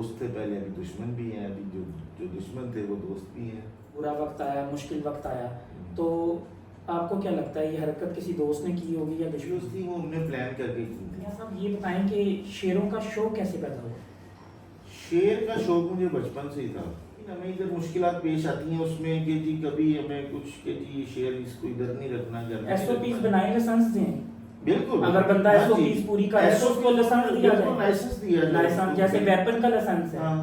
दोस्त थे पहले, अभी दुश्मन भी हैं, अभी जो जो दुश्मन थे वो दोस्त भी हैं। बुरा वक्त आया, मुश्किल वक्त आया, तो आपको क्या लगता है ये हरकत किसी दोस्त ने की होगी या दुश्मन? दोस्ती वो उनने प्लान करके की थी। मियां साहब ये बताएं कि शेरों का शौक कैसे पैदा हुआ? शेर का शौक मुझे बचपन से ही था। हमें इधर मुश्किलात पेश आती हैं उसमें कि जी कभी हमें कुछ कि जी शेर इसको इधर नहीं रखना, घर में एसओपीज बनाए, लाइसेंस दें। बिल्कुल, अगर बंदा हाँ जी। एसओपीज पूरी करे तो उसको लाइसेंस दिया बिल्कुल, जाए। लाइसेंस दिया जाए। लाइसेंस जैसे वेपन का लाइसेंस है। हाँ,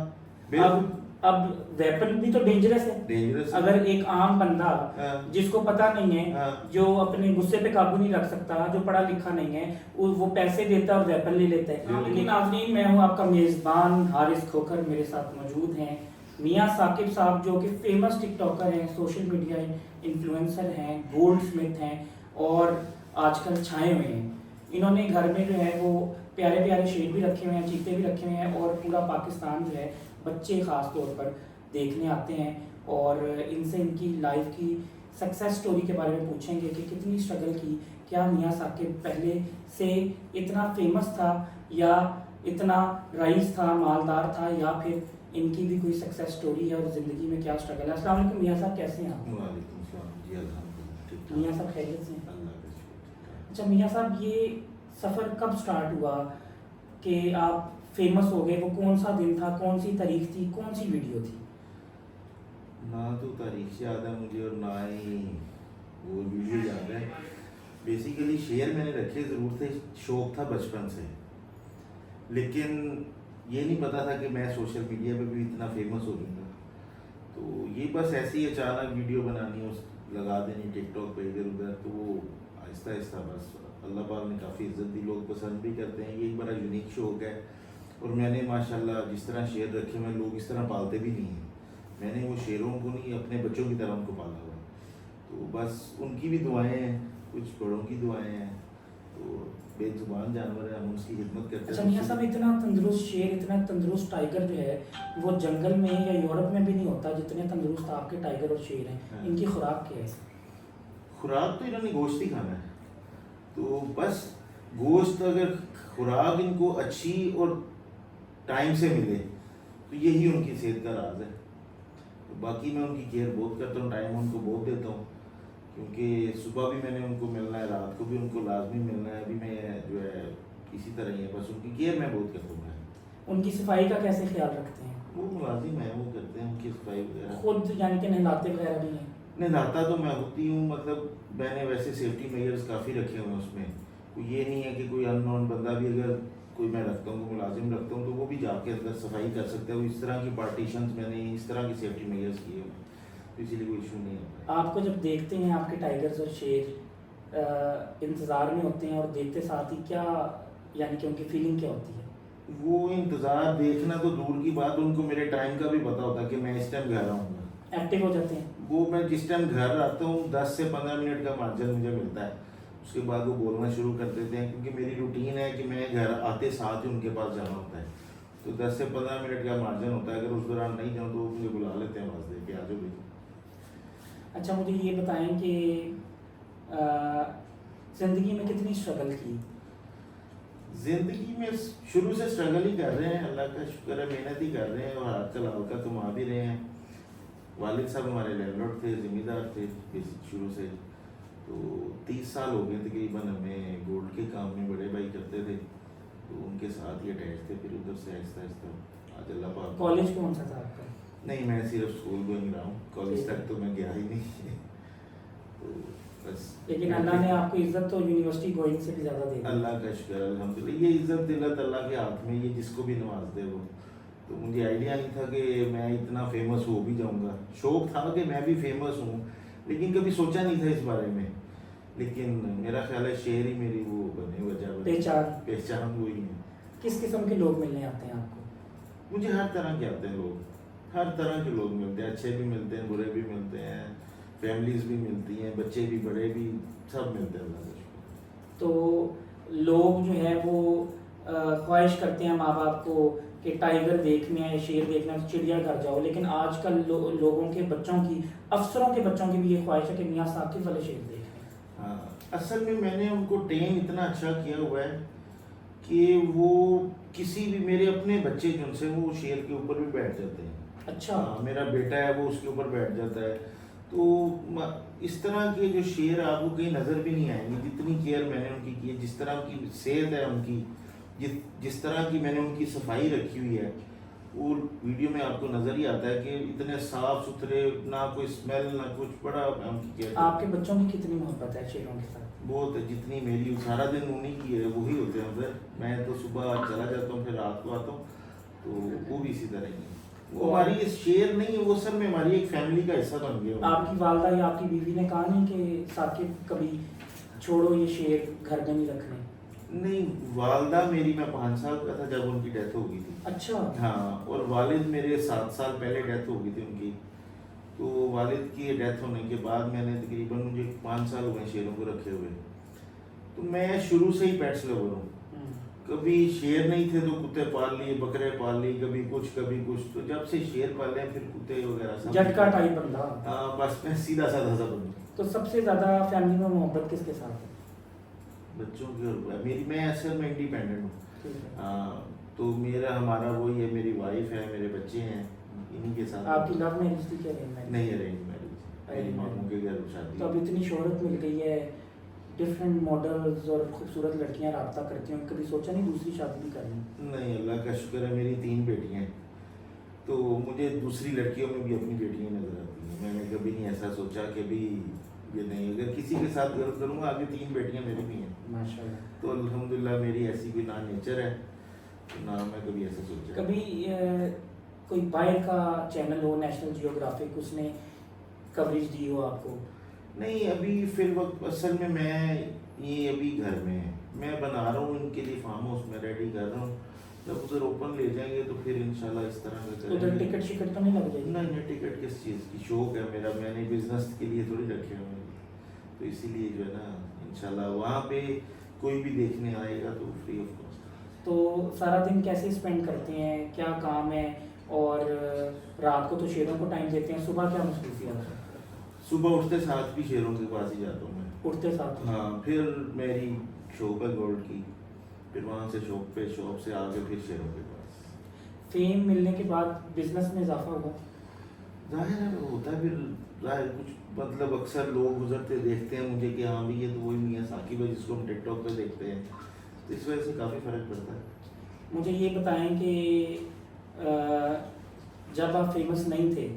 बिल्कुल। अब वेपन भी तो डेंजरस है। डेंजरस है। अगर एक आम बंदा हाँ। जिसको पता नहीं है, हाँ। जो अपने गुस्से पे काबू नहीं रख सकता, जो पढ़ा लिखा नहीं है, वो पैसे देता है और वेपन ले लेता है। बिल्कुल। लेकिन नाज़रीन, मैं हूँ आपका मेज़बान हारिस खोखर, मेरे साथ मौजूद हैं मियां साकिब साहब, जो कि फेमस टिकटॉकर हैं, सोशल मीडिया इन्फ्लुएंसर हैं, गोल्ड स्मिथ हैं और आजकल छाए हुए हैं। इन्होंने घर में जो है वो प्यारे प्यारे शेर भी रखे हुए हैं, चीते भी रखे हुए हैं और पूरा पाकिस्तान जो है, बच्चे ख़ास तौर पर देखने आते हैं और इनसे इनकी लाइफ की सक्सेस स्टोरी के बारे में पूछेंगे कि कितनी स्ट्रगल की, क्या मियां साकिब पहले से इतना फेमस था या इतना रईस था, मालदार था, या फिर इनकी भी कोई सक्सेस स्टोरी है और ज़िंदगी में क्या स्ट्रगल है। अस्सलाम वालेकुम मियां साहब, कैसे हैं आप? वालेकुम सलाम जी, अल्हम्दुलिल्लाह ठीक ठाक। मियां साहब खैरियत से हैं? अल्लाह का शुक्र। अच्छा मियां साहब, ये सफ़र कब स्टार्ट हुआ कि आप फेमस हो गए? वो कौन सा दिन था, कौन सी तारीख थी, कौन सी वीडियो थी? ना तो तारीख याद है मुझे और ना ही वो वीडियो याद है। बेसिकली शेयर मैंने रखे ज़रूर थे, शौक था बचपन से, लेकिन ये नहीं पता था कि मैं सोशल मीडिया पे भी इतना फेमस हो जाऊंगा। तो ये बस ऐसे ही अचानक वीडियो बनानी, उस लगा देनी टिकटॉक पे इधर उधर, तो वो आहिस्ता आहिस्ता बस अल्लाह पाक ने काफ़ी इज्जत दी, लोग पसंद भी करते हैं। ये एक बड़ा यूनिक शौक है और मैंने माशाल्लाह जिस तरह शेर रखे हुए लोग इस तरह पालते भी नहीं हैं। मैंने वो शेरों को नहीं, अपने बच्चों की तरह उनको पाला हुआ। तो बस उनकी भी दुआएं हैं, कुछ बड़ों की दुआएं हैं, तो बेजुबान जानवर है, हम उसकी खिदमत करते हैं। अच्छा मियां साहब, इतना तंदुरुस्त शेर, इतना तंदुरुस्त टाइगर जो है वो जंगल में या यूरोप में भी नहीं होता जितने तंदुरुस्त आपके टाइगर और शेर हैं। हाँ। इनकी खुराक क्या है? खुराक तो इन्होंने गोश्त ही खाना है, तो बस गोश्त, अगर खुराक इनको अच्छी और टाइम से मिले तो यही उनकी सेहत का राज है। तो बाकी मैं उनकी केयर बहुत करता हूँ, टाइम उनको बहुत देता हूँ, क्योंकि सुबह भी मैंने उनको मिलना है, रात को भी उनको लाजमी मिलना है। अभी मैं जो है इसी तरह ही है, बस उनकी केयर मैं बहुत करता हूँ। उनकी सफाई का कैसे ख्याल रखते हैं? वो मुलाजिम है, वो करते हैं उनकी सफाई वगैरह। खुद यानी कि नहलाते वगैरह भी हैं? नहलाता तो मैं होती हूँ, मतलब मैंने वैसे सेफ्टी मेजर्स काफ़ी रखे हुए हैं उसमें। कोई ये नहीं है कि कोई अननोन बंदा भी अगर कोई मैं रखता हूँ, मुलाजिम रखता हूँ, तो वो भी जाके अंदर सफाई कर सकता है। वो इस तरह की पार्टीशंस मैंने इस तरह की सेफ्टी मेजर्स किए हुए हैं, तो इसीलिए कोई इशू नहीं है। आपको जब देखते हैं आपके टाइगर्स और शेर इंतज़ार में होते हैं और देखते साथ ही क्या, यानी कि उनकी फीलिंग क्या होती है? वो इंतज़ार देखना तो दूर की बात, उनको मेरे टाइम का भी पता होता है कि मैं इस टाइम घर आऊँगा। एक्टिव हो जाते हैं? वो मैं जिस टाइम घर आता हूँ 10 से 15 मिनट का मार्जिन मुझे मिलता है, उसके बाद वो बोलना शुरू कर देते हैं, क्योंकि मेरी रूटीन है कि मैं घर आते साथ ही उनके पास जाना होता है। तो 10 से 15 मिनट का मार्जिन होता है, अगर उस दौरान नहीं जाऊँ तो वो मुझे बुला लेते हैं आवाज़ दे के, आ जाओ भाई। अच्छा मुझे ये बताएं कि ज़िंदगी में कितनी स्ट्रगल की? ज़िंदगी में शुरू से स्ट्रगल ही कर रहे हैं, अल्लाह का शुक्र है, मेहनत ही कर रहे हैं और हाथ का हल्का कमा भी रहे हैं। वालिद साहब हमारे लैंडलॉर्ड थे, ज़िम्मेदार थे बेसिक शुरू से। तो 30 साल हो गए तकरीबन हमें गोल्ड के काम में, बड़े भाई करते थे तो उनके साथ ही अटैच थे। फिर उधर से आहिस्ता आहिस्ता आज अल्लाह पाक। कॉलेज कौन सा था आपका? नहीं, मैं सिर्फ स्कूल गोइंग रहा हूँ, कॉलेज तक तो मैं गया ही नहीं। तो बस, लेकिन अल्लाह ने आपको इज्जत तो यूनिवर्सिटी गोइंग से भी ज़्यादा दे दी। अल्लाह का शुक्र है, अल्हम्दुलिल्लाह। ये इज्जत दिलत अल्लाह के हाथ में, ये जिसको भी नवाज दे वो। तो मुझे आइडिया नहीं था कि मैं इतना फेमस हो भी जाऊंगा। शौक था कि मैं भी फेमस हूँ, लेकिन कभी सोचा नहीं था इस बारे में। लेकिन मेरा ख्याल है शेर ही मेरी वो बने वजह पहचान हुई है। किस किस्म के लोग मिलने आते हैं आपको? मुझे हर तरह के आते हैं लोग, हर तरह के लोग मिलते हैं, अच्छे भी मिलते हैं, बुरे भी मिलते हैं, फैमिलीज भी मिलती हैं, बच्चे भी बड़े भी, सब मिलते हैं अल्लाह का शुक्र। तो लोग जो है वो ख्वाहिश करते हैं माँ बाप को कि टाइगर देखना है, शेर देखना है तो चिड़ियाघर जाओ, लेकिन आजकल लोगों के बच्चों की, अफसरों के बच्चों की भी ये ख्वाहिश है कि मियाँ साकिब वाले शेर देखना है। हाँ, असल में मैंने उनको ट्रेन इतना अच्छा किया हुआ है कि वो किसी भी मेरे अपने बच्चे जो उनसे वो शेर के ऊपर भी बैठ जाते हैं। अच्छा। हाँ, मेरा बेटा है वो उसके ऊपर बैठ जाता है। तो इस तरह के जो शेर आपको कहीं नज़र भी नहीं आएंगे, जितनी केयर मैंने उनकी की है, जिस तरह की सेहत है उनकी, जिस तरह की मैंने उनकी सफाई रखी हुई है, वो वीडियो में आपको नज़र ही आता है कि इतने साफ सुथरे, ना कोई स्मेल ना कुछ, बड़ा उनकी केयर। आपके बच्चों की कितनी मोहब्बत है शेरों के साथ? बहुत है, जितनी मेरी सारा दिन उन्हीं की है, वही होते हैं उधर। मैं तो सुबह चला जाता हूँ, फिर रात को आता हूँ, तो वो भी इसी तरह ही है। वो हमारी ये शेर नहीं है, वो सब में हमारी एक फैमिली का हिस्सा बन गया। आपकी वालदा या आपकी बीवी ने कहा नहीं कि साकिब कभी छोड़ो ये शेर, घर में नहीं रखने? नहीं, वालदा मेरी, मैं 5 साल का था जब उनकी डेथ हो गई थी। अच्छा। हाँ, और वालिद मेरे 7 साल पहले डेथ हो गई थी उनकी। तो वालिद की डेथ होने के बाद मैंने तकरीबन, मुझे 5 साल हुए शेरों को रखे हुए। तो मैं शुरू से ही पेट्स लवर हूँ। कभी शेर नहीं थे तो कुत्ते पाल लिए, बकरे पाल ली, कभी कुछ कभी कुछ। तो जब से शेर पाले फिर कुत्ते वगैरह सब। झटका टाइप बंदा। हाँ, बस मैं सीधा साधा सा बंदा। तो सबसे ज्यादा फैमिली में मोहब्बत किसके साथ है? बच्चों की और मेरी, मैं असल में इंडिपेंडेंट हूँ। ठीक है। हाँ, तो मेरा हमारा वही है, मेरी वाइफ है, मेरे बच्चे हैं, इन्हीं के साथ। आपकी लव मैरिज थी क्या अरेंज मैरिज? नहीं, अरेंज मैरिज, मेरी मामू के घर शादी। तो अब इतनी शोहरत मिल गई है, डिफरेंट मॉडल्स और खूबसूरत लड़कियां राब्ता करती हैं, कभी सोचा नहीं दूसरी शादी भी करनी? नहीं, अल्लाह का शुक्र है, मेरी 3 बेटियां हैं, तो मुझे दूसरी लड़कियों में भी अपनी बेटियां नजर आती हैं। मैंने कभी नहीं ऐसा सोचा कि भी ये नहीं, अगर किसी के साथ गलत करूँगा, आगे 3 बेटियां मेरी भी हैं माशाल्लाह। तो अल्हम्दुलिल्लाह। मेरी ऐसी कोई ना नेचर है, ना मैं कभी ऐसा सोचा। कभी कोई बाहर का चैनल हो, नेशनल जियोग्राफिक, उसने कवरेज दी हो आपको? नहीं, अभी फिर वक्त असल में मैं ये अभी घर में है, मैं बना रहा हूँ इनके लिए फार्म हाउस में रेडी कर रहा हूँ। जब उधर ओपन ले जाएंगे तो फिर इंशाल्लाह इस तरह का उधर करेंगे। टिकट शिकट तो नहीं लग जाएगी? नहीं नहीं, टिकट किस चीज़ की, शौक है मेरा, मैंने बिजनेस के लिए थोड़ी रखे हुए हैं। तो इसीलिए जो है ना, इंशाल्लाह वहाँ पे कोई भी देखने आएगा तो फ्री ऑफ कॉस्ट। तो सारा दिन कैसे स्पेंड करते हैं, क्या काम है? और रात को तो शेरों को टाइम देते हैं, सुबह क्या मसरूफियत है? सुबह उठते साथ भी शेरों के पास ही जाता हूँ मैं। उठते साथ? हाँ, फिर मेरी शॉप है गोल्ड की, फिर वहाँ से शॉप से आके फिर शेरों के पास। फेम मिलने के बाद बिजनेस में इजाफा होगा? जाहिर है होता है, फिर जाहिर कुछ मतलब अक्सर लोग गुजरते देखते हैं मुझे कि हाँ भी ये तो वही मियां साकिब है जिसको हम टिकटॉक पे देखते हैं, तो इस वजह से काफ़ी फ़र्क पड़ता है। मुझे ये बताएं कि जब आप फेमस नहीं थे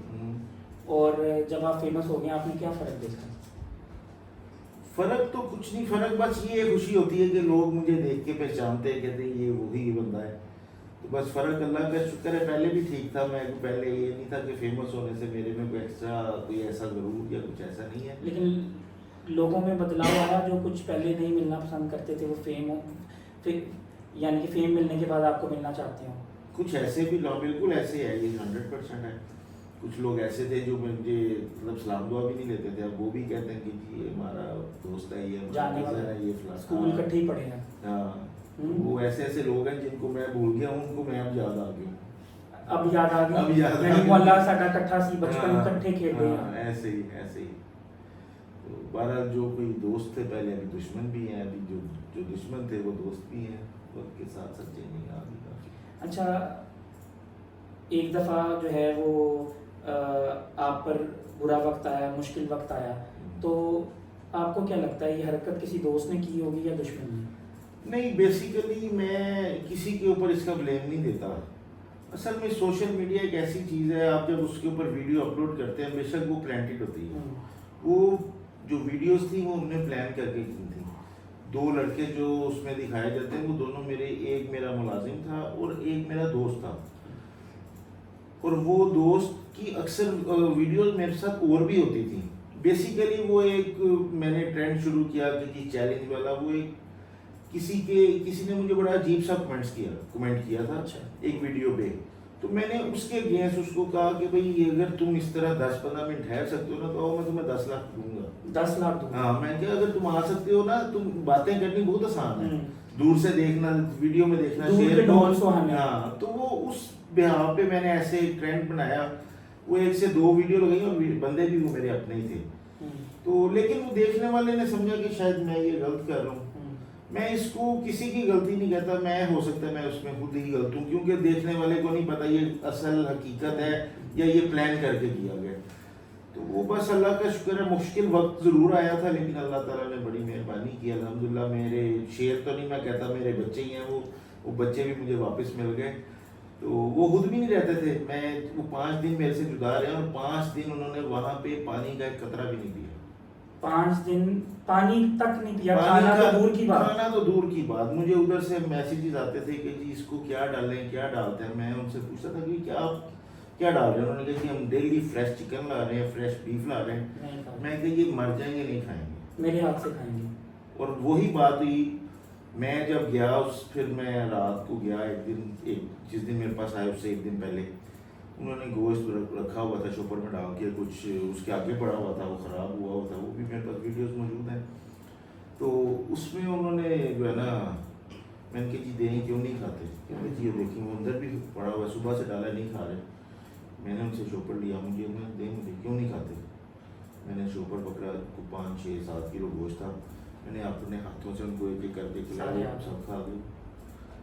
और जब आप फेमस हो गए, आपने क्या फ़र्क देखा? फ़र्क तो कुछ नहीं, फ़र्क बस ये खुशी होती है कि लोग मुझे देख के पहचानते हैं, कहते हैं ये वही बंदा है। तो बस फ़र्क अल्लाह का शुक्र है, पहले भी ठीक था मैं, पहले ये नहीं था कि फेमस होने से मेरे में कोई एक्स्ट्रा कोई ऐसा गरूर या कुछ ऐसा नहीं है। लेकिन लोगों में बदलाव आया, जो कुछ पहले नहीं मिलना पसंद करते थे वो फेम हो, फिर यानी कि फेम मिलने के बाद आपको मिलना चाहते हो? कुछ ऐसे भी लोग, बिल्कुल ऐसे है, ये 100% है। कुछ लोग ऐसे थे जो मुझे मतलब सलाम दुआ भी नहीं लेते थे, अब वो भी कहते हैं कि जी ये हमारा दोस्त है, ये जाने हमारा वाला है, ये फलाना। स्कूल इकट्ठे ही पढ़े हैं। हाँ, वो ऐसे ऐसे लोग हैं जिनको मैं भूल गया हूँ, उनको मैं अब याद आ गया हूँ। अब याद आ अब गई, याद आ यानी गई। मोहल्ला साडा इकट्ठा सी, बचपन हाँ, इकट्ठे खेलते हाँ, हैं। ऐसे ही ऐसे ही। तो बहरहाल जो कोई दोस्त थे पहले, अभी दुश्मन भी हैं, अभी जो जो दुश्मन थे वो दोस्त भी हैं, वक्त के साथ सब चेंजिंग आ गई काफ़ी। अच्छा, एक दफ़ा जो है वो आप पर बुरा वक्त आया, मुश्किल वक्त आया, तो आपको क्या लगता है ये हरकत किसी दोस्त ने की होगी या दुश्मन ने? नहीं, बेसिकली मैं किसी के ऊपर इसका ब्लेम नहीं देता। असल में सोशल मीडिया एक ऐसी चीज़ है, आप जब उसके ऊपर वीडियो अपलोड करते हैं, बेशक वो प्लांटेड होती है। वो जो वीडियोस थी वो हमने प्लान करके की थी। 2 लड़के जो उसमें दिखाए जाते हैं वो दोनों मेरे, एक मेरा मुलाजिम था और एक मेरा दोस्त था। और वो दोस्त की अक्सर वीडियोस मेरे साथ और भी होती थी। बेसिकली वो एक मैंने ट्रेंड शुरू किया कि चैलेंज वाला, वो एक किसी ने मुझे बड़ा अजीब सा कमेंट किया था। अच्छा। एक वीडियो पे, तो मैंने उसके अगेंस्ट उसको कहा कि भाई अगर तुम इस तरह 10-15 मिनट ठहर सकते हो ना, तो आओ मैं तुम्हें 10 लाख दूंगा। 10 लाख दूंगा? हाँ, मैं क्या, अगर तुम आ सकते हो ना, तुम बातें करनी बहुत आसान है, हम्म। दूर से देखना, वीडियो में देखना, दूर शेयर के ढोल सुहाने। हाँ, तो वो उस बिहाव पे मैंने ऐसे एक ट्रेंड बनाया। वो 1 से 2 वीडियो लगाई और बंदे भी वो मेरे अपने ही थे। तो लेकिन वो देखने वाले ने समझा कि शायद मैं ये गलत कर रहा हूँ। मैं इसको किसी की गलती नहीं कहता, मैं हो सकता है मैं उसमें खुद ही गलत हूँ, क्योंकि देखने वाले को नहीं पता ये असल हकीकत है या ये प्लान करके किया गया। तो वो बस अल्लाह का शुक्र है, मुश्किल वक्त ज़रूर आया था, लेकिन अल्लाह ताला ने बड़ी मेहरबानी की अल्हम्दुलिल्लाह। मेरे शेर तो नहीं मैं कहता, मेरे बच्चे ही हैं वो बच्चे भी मुझे वापस मिल गए। तो वो खुद भी नहीं रहते थे, मैं वो 5 दिन मेरे से जुदा रहे और 5 दिन उन्होंने वहाँ पे पानी का एक कतरा भी नहीं पिया। 5 दिन पानी तक नहीं पिया, पानी खाना का तो दूर की बात। खाना तो दूर की बात, मुझे उधर से मैसेजेस आते थे कि जी इसको क्या डालें, क्या डालते हैं। मैं उनसे पूछता था कि क्या डाल रहे हैं। उन्होंने कहा कि हम डेली फ्रेश चिकन ला रहे हैं, फ्रेश बीफ ला रहे हैं। नहीं खा मैं कहा ये मर जाएंगे, नहीं खाएंगे। मेरे हाथ से खाएंगे। और वही बात हुई, मैं जब गया फिर मैं रात को गया जिस दिन मेरे पास आए उससे एक दिन पहले उन्होंने गोश्त रखा हुआ था शॉपर में डाल के, कुछ उसके आगे पड़ा हुआ था, वो ख़राब हुआ था, वो भी मेरे पास वीडियोस मौजूद हैं। तो उसमें उन्होंने जो है ना, मैंने कहा जी दें क्यों नहीं खाते, कहते जी ये देखिए वो अंदर भी पड़ा हुआ है, सुबह से डाला नहीं खा रहे। मैंने उनसे शॉपर लिया, मुझे क्यों नहीं खाते। मैंने शॉपर पकड़ा, 5, 6, 7 किलो गोश्त था, मैंने अपने हाथों से उनको एक एक करके खिलाया, सब खा गए।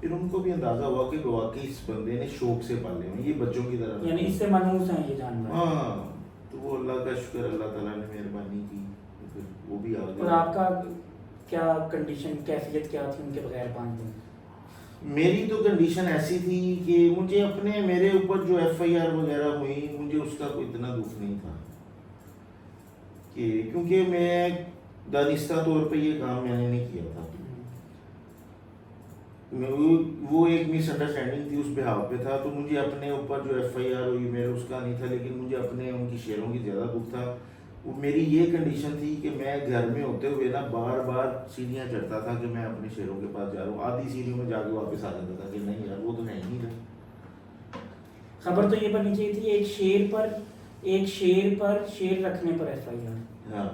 फिर उनको भी अंदाजा हुआ कि वाकई इस बंदे ने शौक से पाले हैं, ये बच्चों की तरह, यानी इससे मनहूस हैं ये जानवर। हाँ। तो वो अल्लाह का शुक्र, अल्लाह ताला ने मेहरबानी की, तो फिर वो भी आ और गए। आपका क्या कंडीशन, कैफियत क्या थी उनके बगैर 5 दिन? मेरी तो कंडीशन ऐसी थी कि मुझे मेरे ऊपर जो FIR वगैरह हुई, मुझे उसका कोई इतना दुख नहीं था कि, क्योंकि मैं दानिस्ता तौर पे ये काम मैंने नहीं किया था। वो एक मिसअंडरस्टैंडिंग थी, उस बिहाव पे था। तो मुझे अपने ऊपर जो FIR हुई मेरे उसका नहीं था, लेकिन मुझे अपने उनकी शेरों की ज़्यादा दुख था। वो मेरी ये कंडीशन थी कि मैं घर में होते हुए ना बार बार सीढ़ियाँ चढ़ता था कि मैं अपने शेरों के पास जा रहा हूँ, आधी सीढ़ियों में जाके वापस आ जाता था कि नहीं यार वो तो है ही नहीं रहा। खबर तो ये बननी चाहिए थी एक शेर पर शेर रखने पर FIR। हाँ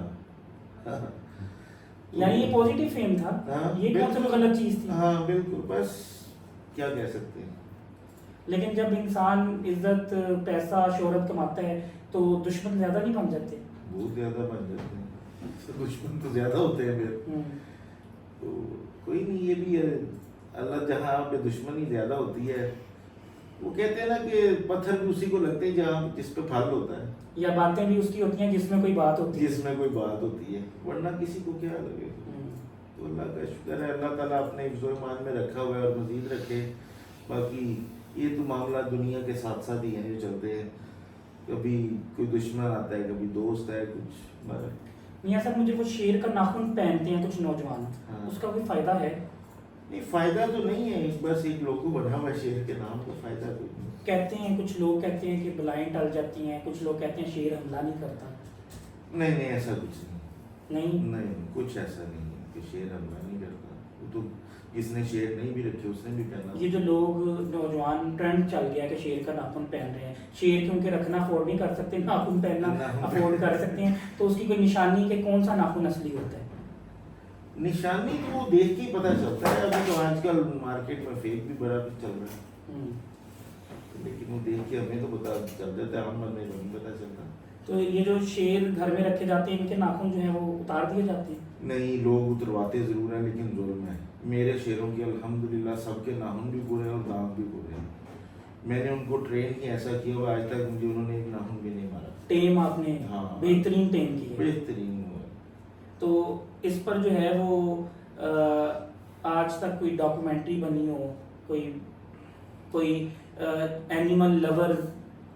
यानी ये पॉजिटिव फेम था। हाँ, ये कौन सा गलत चीज थी? हाँ बिल्कुल, बस क्या कह सकते हैं। लेकिन जब इंसान इज्जत, पैसा, शोहरत कमाता है तो दुश्मन ज्यादा नहीं बन जाते? बहुत ज़्यादा बन जाते हैं, तो दुश्मन तो ज़्यादा होते हैं फिर। तो कोई नहीं, ये भी है अल्लाह जहाँ पे दुश्मनी ज़्यादा होती है, वो कहते हैं ना कि पत्थर भी उसी को लगते हैं जहाँ जिस पे फल होता है, या बातें भी उसकी होती हैं जिसमें कोई बात होती है। जिसमें कोई बात होती है, वरना किसी को क्या लगे। तो अल्लाह का शुक्र है, अल्लाह ताला अपने हिफ्ज़ो ईमान में रखा हुआ है और मज़ीद रखे। बाकी ये तो मामला दुनिया के साथ साथ ही हैं जो चलते हैं, कभी कोई दुश्मन आता है, कभी दोस्त है, कुछ मियाँ साहब मुझे कुछ शेर का नाखून पहनते हैं कुछ नौजवान, हाँ। उसका कोई फायदा है? नहीं, फ़ायदा तो नहीं है, बस एक लोगो बना हुआ है शेर के नाम का, फ़ायदा कोई नहीं। कहते हैं कुछ लोग कहते हैं कि बलाएं टल जाती हैं, कुछ लोग कहते हैं शेर हमला नहीं करता। नहीं ऐसा कुछ नहीं नहीं, कुछ ऐसा नहीं है कि शेर हमला नहीं करता। वो तो जिसने शेर नहीं भी रखे उसने भी पहना। ये जो लोग नौजवान ट्रेंड चल गया है कि शेर का नाखून पहन रहे हैं, शेर क्योंकि रखना अफोर्ड नहीं कर सकते, नाखून पहनना अफोर्ड कर सकते हैं, तो उसकी कोई निशानी कि कौन सा नाखून असली होता है? निशानी तो वो देख के ही पता चलता है। अभी तो आजकल मार्केट में फेक भी बड़ा कुछ चल रहा है, लेकिन वो देख के हमें तो पता चल जाता है, हम में नहीं पता चलता। तो ये जो शेर घर में रखे जाते हैं, इनके नाखून जो है वो उतार दिए जाते हैं? नहीं, लोग उतरवाते ज़रूर हैं, लेकिन जुल्म है। मेरे शेरों की अल्हम्दुलिल्लाह सबके नाखून भी पूरे हैं और दांत भी पूरे हैं। मैंने उनको ट्रेन ही ऐसा किया हुआ, आज तक मुझे उन्होंने एक नाखून भी नहीं मारा। टेम आपने हाँ, बेहतरीन टेम की है। बेहतरीन हुआ। तो इस पर जो है वो आज तक कोई डॉक्यूमेंट्री बनी हो, कोई एनिमल लवर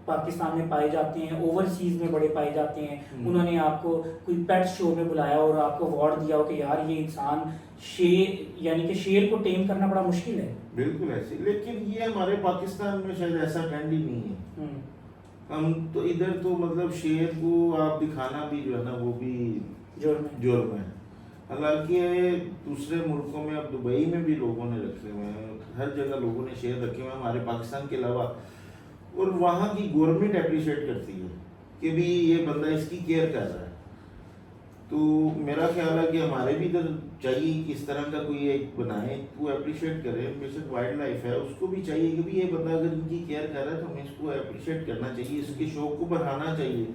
पाकिस्तान में पाए जाते हैं, ओवरसीज में बड़े पाए जाते हैं, उन्होंने आपको कोई पेट शो में बुलाया और आपको अवार्ड दिया हो कि यार ये इंसान शेर, यानी कि शेर को टेम करना बड़ा मुश्किल है? बिल्कुल ऐसे, लेकिन ये हमारे पाकिस्तान में शायद ऐसा ट्रेंड ही नहीं है। हम तो इधर तो मतलब शेर को आप दिखाना भी जो है ना वो भी जुर्म है। हालांकि दूसरे मुल्कों में, अब दुबई में भी लोगों ने रखे हुए हैं, हर जगह लोगों ने शेर रखे हुए हैं हमारे पाकिस्तान के अलावा, और वहाँ की गवर्नमेंट अप्रिशिएट करती है कि भी ये बंदा इसकी केयर कर रहा है। तो मेरा ख्याल है कि हमारे भी इधर चाहिए कि इस तरह का कोई एक बनाए, वो अप्रिशिएट करे। बेशक वाइल्ड लाइफ है, उसको भी चाहिए कि भी ये बंदा अगर इनकी केयर कर रहा है तो हमें इसको अप्रिशिएट करना चाहिए, इसके शौक को बढ़ाना चाहिए।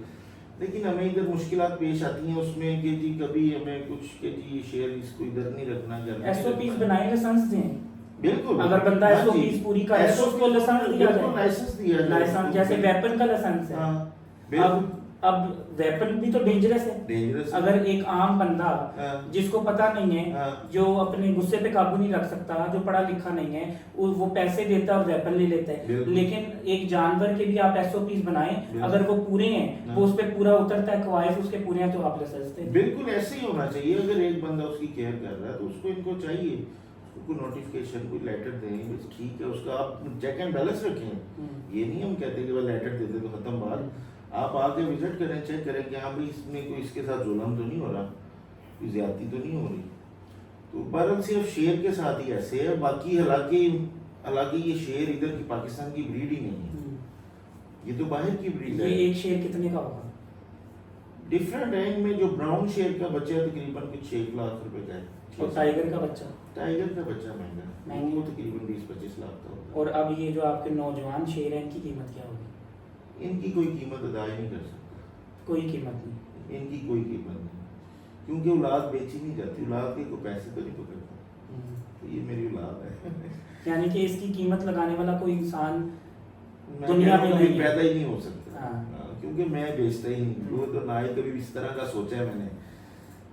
लेकिन हमें इधर मुश्किलात पेश आती हैं उसमें कि जी कभी हमें कुछ कि जी शेयर इसको इधर नहीं रखना, घर में नहीं एसओपीज रखना। बनाए, लाइसेंस दें। बिल्कुल, अगर बंदा हाँ जी, एसओपीज पूरी करे तो उसको SOP लाइसेंस दिया बिल्कुल, जाए। लाइसेंस दिया जाए लाइसेंस उसको, जैसे बिल्कुल। वेपन का लाइसेंस है। हाँ, बिल्कुल अब वेपन भी तो डेंजरस है। डेंजरस है। अगर एक आम बंदा हाँ, जिसको पता नहीं है, हाँ, जो अपने गुस्से पे काबू नहीं रख सकता, जो पढ़ा लिखा नहीं है, वो पैसे देता है और वेपन ले लेता है। बिल्कुल। लेकिन एक जानवर के भी आप एसओपीज बनाएं, बिल्कुल। अगर वो पूरे हैं, हाँ। वो उस पे पूरा उतरता है, कवायद उसके पूरे हैं, तो आप लाइसेंस दें। बिल्कुल ऐसे ही होना चाहिए। अगर एक बंदा उसकी केयर कर रहा है तो उसको इनको चाहिए, उसको नोटिफिकेशन कोई लेटर दें, बस ठीक है, उसका आप चेक एंड बैलेंस रखें। ये नहीं हम कहते कि वह लेटर दे दे तो खत्म बात। आप आके विजिट करें, चेक करें कि हाँ भाई इसमें कोई इसके साथ जुल्म तो नहीं हो रहा, कोई ज्यादती तो नहीं हो रही। तो बहरहाल सिर्फ शेर के साथ ही ऐसे है, बाकी हालांकि ये शेर इधर की पाकिस्तान की ब्रीड ही नहीं है, ये तो बाहर की ब्रीड ये है। एक शेर कितने का होगा? डिफरेंट रेंज में जो ब्राउन शेर का बच्चा है तकरीबन कुछ 6 लाख रुपए का है। और टाइगर का बच्चा? टाइगर का बच्चा महंगा, महंगा। वो तकरीबन 20-25 लाख का होता है। और अब ये जो आपके नौजवान शेर हैं, इनकी कीमत क्या होगी? इनकी कोई कीमत अदा ही नहीं कर सकता, कोई कीमत नहीं। इनकी कोई कीमत नहीं, क्योंकि औलाद बेची नहीं जाती, औलाद के कोई पैसे तो नहीं पकड़ता। तो ये मेरी औलाद है। यानी कि इसकी कीमत लगाने वाला कोई इंसान मैं दुनिया में कभी नहीं है। पैदा ही नहीं हो सकता। हाँ। हाँ, क्योंकि मैं बेचता ही नहीं, वो तो ना ही कभी इस तरह का सोचा है मैंने।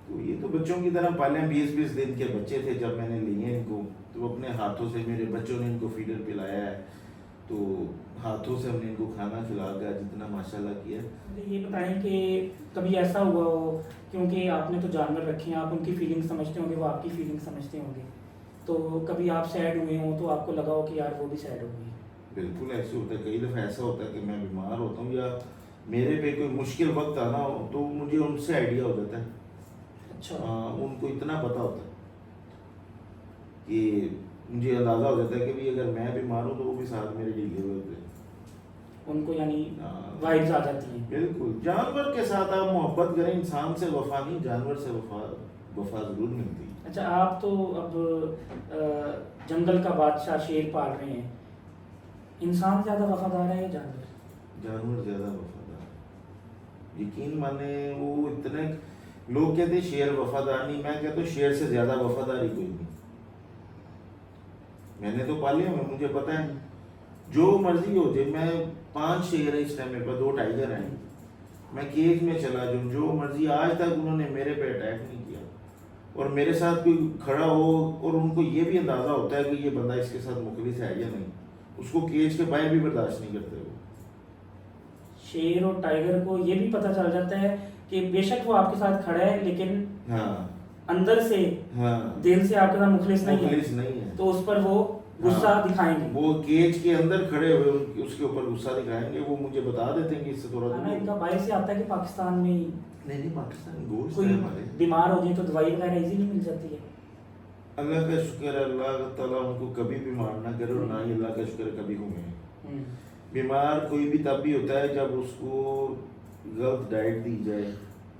तो ये तो बच्चों की तरह पाले हैं, 20-20 दिन के बच्चे थे जब मैंने लिए इनको, तो अपने हाथों से मेरे बच्चों ने इनको फीडर पिलाया है, तो हाथों से हमने इनको खाना खिला कर जितना माशाल्लाह किया। मुझे ये बताएं कि कभी ऐसा हुआ हो, क्योंकि आपने तो जानवर रखे हैं, आप उनकी फीलिंग समझते होंगे, वो आपकी फीलिंग समझते होंगे, तो कभी आप सैड हुए हों तो आपको लगा हो कि यार वो भी सैड हो गई? बिल्कुल ऐसे होता है, कई दफ़ा ऐसा होता है कि मैं बीमार होता हूँ या मेरे पे कोई मुश्किल वक्त आना हो तो मुझे उनसे आइडिया हो जाता है। अच्छा। उनको इतना पता होता है कि मुझे अंदाज़ा हो जाता है कि भाई अगर मैं बीमार हूँ तो वो भी साथ मेरे ढीले हुए होते हैं। उनको यानी हाँ। वाइब्स आ जाती हैं। बिल्कुल, जानवर के साथ आप मोहब्बत करें, इंसान से वफा नहीं, जानवर से वफा ज़रूर मिलती है। अच्छा, आप तो अब जंगल का बादशाह शेर पाल रहे हैं, इंसान ज़्यादा वफादार है या जानवर? जानवर ज़्यादा वफादार, यकीन माने वो इतने, लोग कहते हैं शेर वफादार नहीं, मैं कहता हूँ शेर से ज़्यादा वफादार ही कोई नहीं। मैंने तो पाले हुए, मुझे पता है जो मर्जी हो जाए, मैं 5 शेर है इस टाइम मेरे पास, 2 टाइगर हैं, मैं केज में चला जाऊँ, जो मर्जी, आज तक उन्होंने मेरे पे अटैक नहीं किया। और मेरे साथ कोई खड़ा हो और उनको ये भी अंदाज़ा होता है कि ये बंदा इसके साथ मुखलिस है या नहीं, उसको केज के बाहर भी बर्दाश्त नहीं करते वो। शेर और टाइगर को ये भी पता चल जाता है कि बेशक वो आपके साथ खड़ा है, लेकिन हाँ अंदर से, हाँ, दिल से आपके साथ मुखलिस मुखलिस नहीं है, तो उस पर वो गुस्सा हाँ, दिखाएंगे। वो केज के अंदर खड़े हुए उसके ऊपर गुस्सा दिखाएंगे, वो मुझे बता देते हैं कि इससे थोड़ा खाना इनका बाहर से आता है कि पाकिस्तान में ही नहीं, पाकिस्तानी गोश्त कोई है हमारे। बीमार हो जाए तो दवाई वगैरह इजीली मिल जाती है? अल्लाह का शुक्र है, अल्लाह ताला उनको कभी बीमार ना करे, और ना ही अल्लाह का शुक्र है कभी हुए हैं। बीमार कोई भी तब भी होता है जब उसको गलत डाइट दी जाए,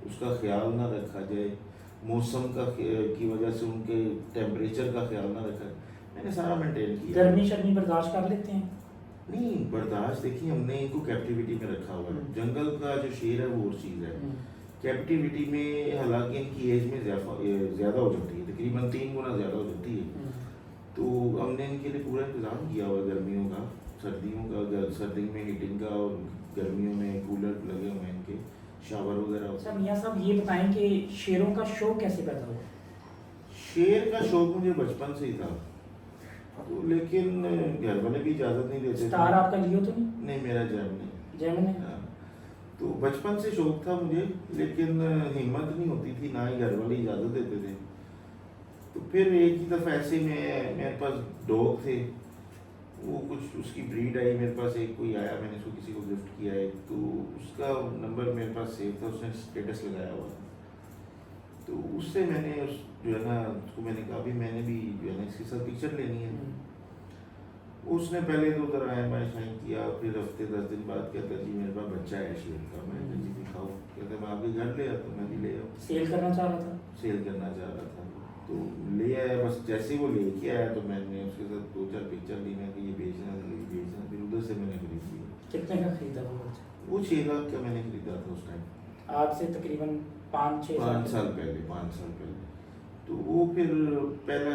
उसका ख्याल ना रखा जाए, मौसम का की वजह से उनके टेम्परेचर का ख्याल ना रखा। मैंने सारा मेंटेन किया। गर्मी शर्मी बर्दाश्त कर लेते हैं? नहीं बर्दाश्त, देखिए हमने इनको कैप्टिविटी में रखा हुआ है। जंगल का जो शेर है वो और चीज़ है, कैप्टिविटी में हालांकि इनकी एज में ज़्यादा हो जाती है, तकरीबन 3 गुना ज़्यादा हो जाती है। तो हमने इनके लिए पूरा इंतज़ाम किया हुआ है, गर्मियों का, सर्दियों का, सर्दी में हीटिंग का, और गर्मियों में कूलर लगे हुए हैं इनके, शावर वगैरह। अच्छा मियाँ साहब, ये बताएं कि शेरों का शौक कैसे पैदा हुआ? शेर का शौक मुझे बचपन से ही था, तो लेकिन घर वाले भी इजाज़त नहीं देते। स्टार आपका लियो तो नहीं? नहीं, मेरा जैम जैम ने? नहीं। तो बचपन से शौक था मुझे, लेकिन हिम्मत नहीं होती थी, ना ही घर वाले इजाज़त देते थे। तो फिर एक ही दफ़ा ऐसे में मेरे पास डॉग थे, वो कुछ उसकी ब्रीड आई मेरे पास, एक कोई आया, मैंने उसको किसी को गिफ्ट किया है, तो उसका नंबर मेरे पास सेव था, उसने स्टेटस लगाया हुआ था। तो उससे मैंने उस जो है ना, उसको मैंने कहा भी मैंने भी जो है ना इसके साथ पिक्चर लेनी है। उसने पहले तो उधर आया, मैं शाइन किया, फिर हफ्ते 10 दिन बाद कहता जी मेरे पास बच्चा है शेर का, मैं कहा जी दिखाओ, कहते मैं आपके घर ले आता, मैं भी ले आऊँ। सेल करना चाह रहा था? सेल करना चाह रहा था, तो ले आया, बस जैसे ही वो लेके आया तो मैंने उसके साथ 2-4 पिक्चर ली, मैं कि ये बेचना, फिर उधर से मैंने खरीद लिया। कितने का खरीदा वो बच्चा? वो 6 लाख का मैंने खरीदा था उस टाइम। आज से तकरीबन 5-6 5 साल पहले तो वो फिर पहला